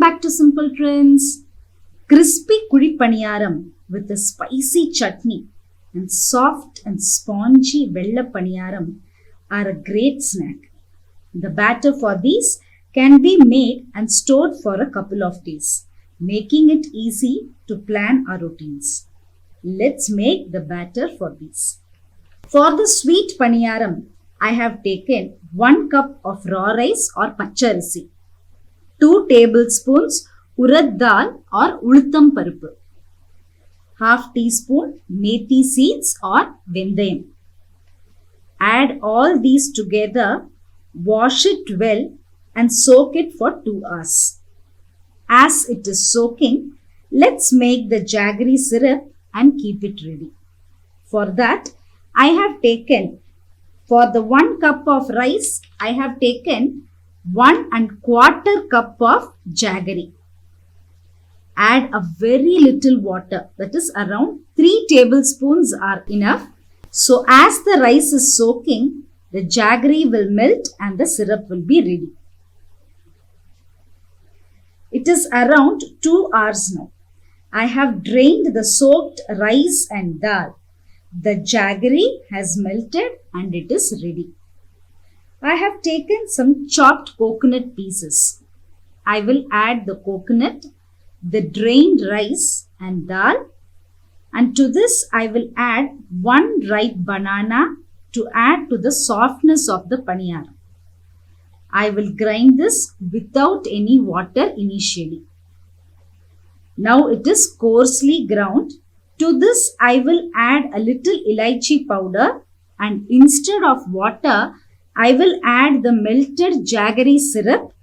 back to Simple Trends. Crispy kudi paniyaram with a spicy chutney and soft and spongy vella paniyaram are a great snack. The batter for these can be made and stored for a couple of days, making it easy to plan our routines. Let's make the batter for these. For the sweet paniyaram, I have taken 1 cup of raw rice or pacharisi, 2 tablespoons urad dal or ultham paruppu, half teaspoon methi seeds or vendayam. Add all these together, wash it well and soak it for 2 hours. As it is soaking, let's make the jaggery syrup and keep it ready. For that, I have taken, for the 1 cup of rice, I have taken 1¼ cup of jaggery. Add a very little water, that is around 3 tablespoons are enough. So as the rice is soaking, the jaggery will melt and the syrup will be ready. It is around 2 hours now. I have drained the soaked rice and dal. The jaggery has melted and it is ready. I have taken some chopped coconut pieces. I will add the coconut, the drained rice and dal, and to this I will add 1 ripe banana to add to the softness of the paniyaram. I will grind this without any water initially. Now it is coarsely ground. To this I will add a little elaichi powder, and instead of water I will add the melted jaggery syrup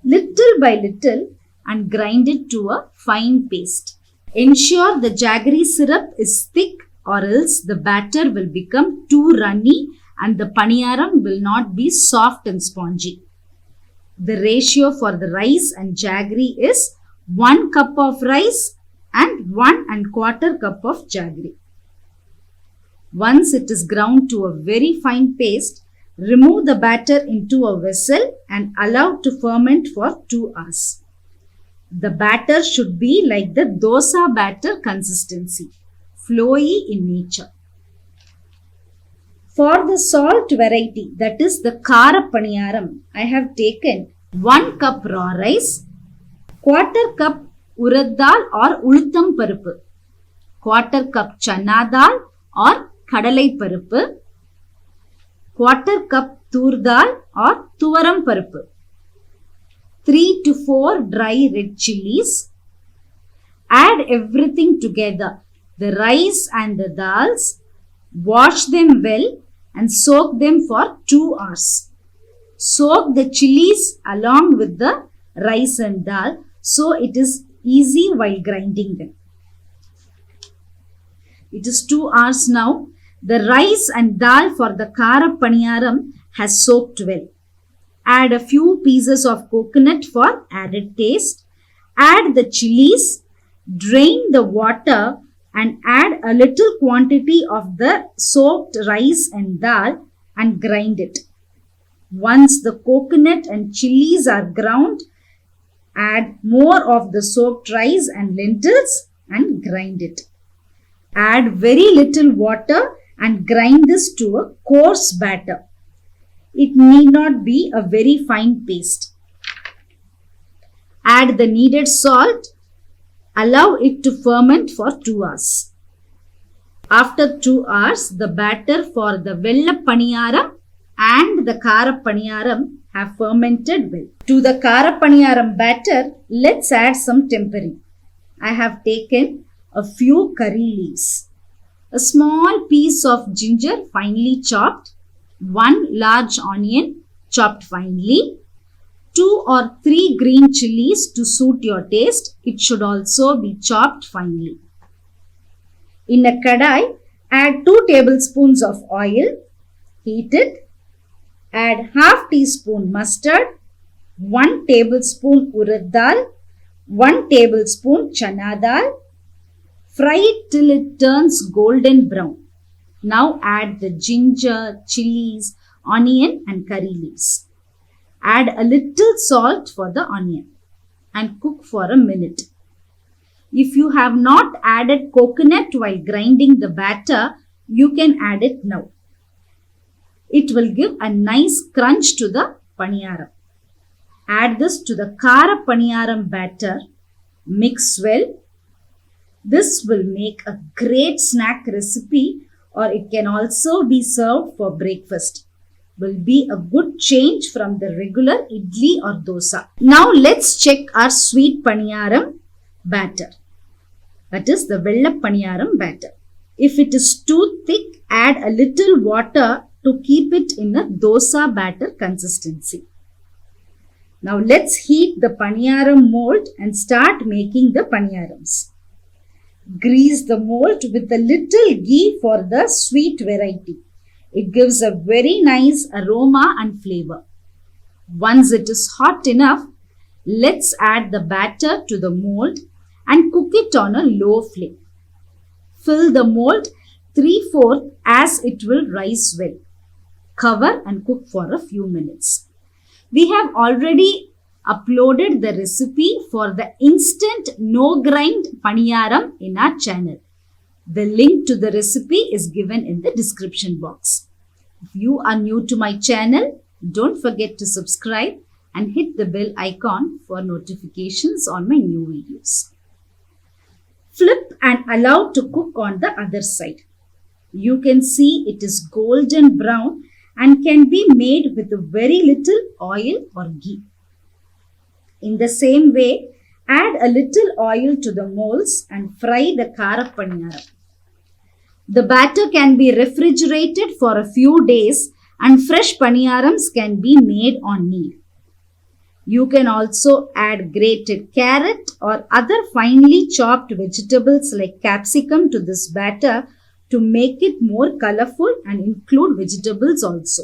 little by little and grind it to a fine paste. Ensure the jaggery syrup is thick or else the batter will become too runny and the paniyaram will not be soft and spongy. The ratio for the rice and jaggery is 1 cup of rice and 1¼ cup of jaggery. Once it is ground to a very fine paste, remove the batter into a vessel and allow to ferment for 2 hours. The batter should be like the dosa batter consistency, flowy in nature. For the salt variety, that is the kara paniyaram, I have taken 1 cup raw rice, 1/4 cup urad dal or ultham paruppu, 1/4 cup chana dal or kadalai paruppu, 1/4 cup tur dal or tuvaram paruppu, 3 to 4 dry red chilies. Add everything together, the rice and the dals, wash them well and soak them for 2 hours. Soak the chilies along with the rice and dal so it is easy while grinding them. It is 2 hours now. The rice and dal for the kara paniyaram has soaked well. Add a few pieces of coconut for added taste. Add the chilies, drain the water and add a little quantity of the soaked rice and dal and grind it. Once the coconut and chilies are ground, add more of the soaked rice and lentils and grind it. Add very little water and grind this to a coarse batter. It need not be a very fine paste. Add the needed salt. Allow it to ferment for 2 hours. After 2 hours, the batter for the vella paniyaram and the kara paniyaram have fermented well. To the kara paniyaram batter, let's add some tempering. I have taken a few curry leaves, a small piece of ginger finely chopped, 1 large onion chopped finely, 2 or 3 green chilies to suit your taste. It should also be chopped finely. In a kadai, add 2 tablespoons of oil, heat it, add half teaspoon mustard, 1 tablespoon urad dal, 1 tablespoon chana dal. Fry it till it turns golden brown. Now add the ginger, chilies, onion and curry leaves. Add a little salt for the onion. and cook for a minute. If you have not added coconut while grinding the batter, you can add it now. It will give a nice crunch to the paniyaram. Add this to the kara paniyaram batter. Mix well. This will make a great snack recipe, or it can also be served for breakfast. Will be a good change from the regular idli or dosa. Now let's check our sweet paniyaram batter. That is the vella paniyaram batter. If it is too thick, add a little water to keep it in a dosa batter consistency. Now let's heat the paniyaram mold and start making the paniyarams. Grease the mold with a little ghee for the sweet variety. It gives a very nice aroma and flavor. Once it is hot enough, let's add the batter to the mold and cook it on a low flame. Fill the mold 3/4 as it will rise well. Cover and cook for a few minutes. We have already uploaded the recipe for the instant no grind paniyaram in our channel. The link to the recipe is given in the description box. If you are new to my channel, don't forget to subscribe and hit the bell icon for notifications on my new videos. Flip and allow to cook on the other side. You can see it is golden brown and can be made with very little oil or ghee. In the same way, add a little oil to the molds and fry the kara paniyaram. The batter can be refrigerated for a few days and fresh paniyarams can be made on need. You can also add grated carrot or other finely chopped vegetables like capsicum to this batter to make it more colorful and include vegetables also.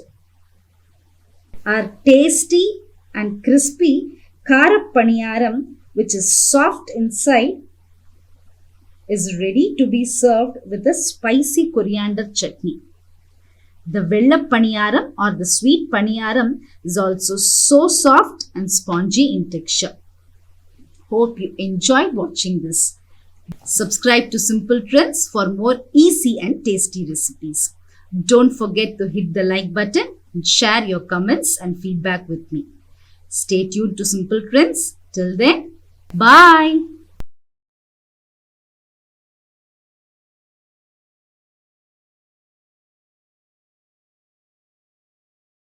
Our tasty and crispy kara paniyaram, which is soft inside, is ready to be served with a spicy coriander chutney. The vella paniyaram or the sweet paniyaram is also so soft and spongy in texture. Hope you enjoyed watching this. Subscribe to Simple Trends for more easy and tasty recipes. Don't forget to hit the like button and share your comments and feedback with me. Stay tuned to Simple Trends. Till then, bye.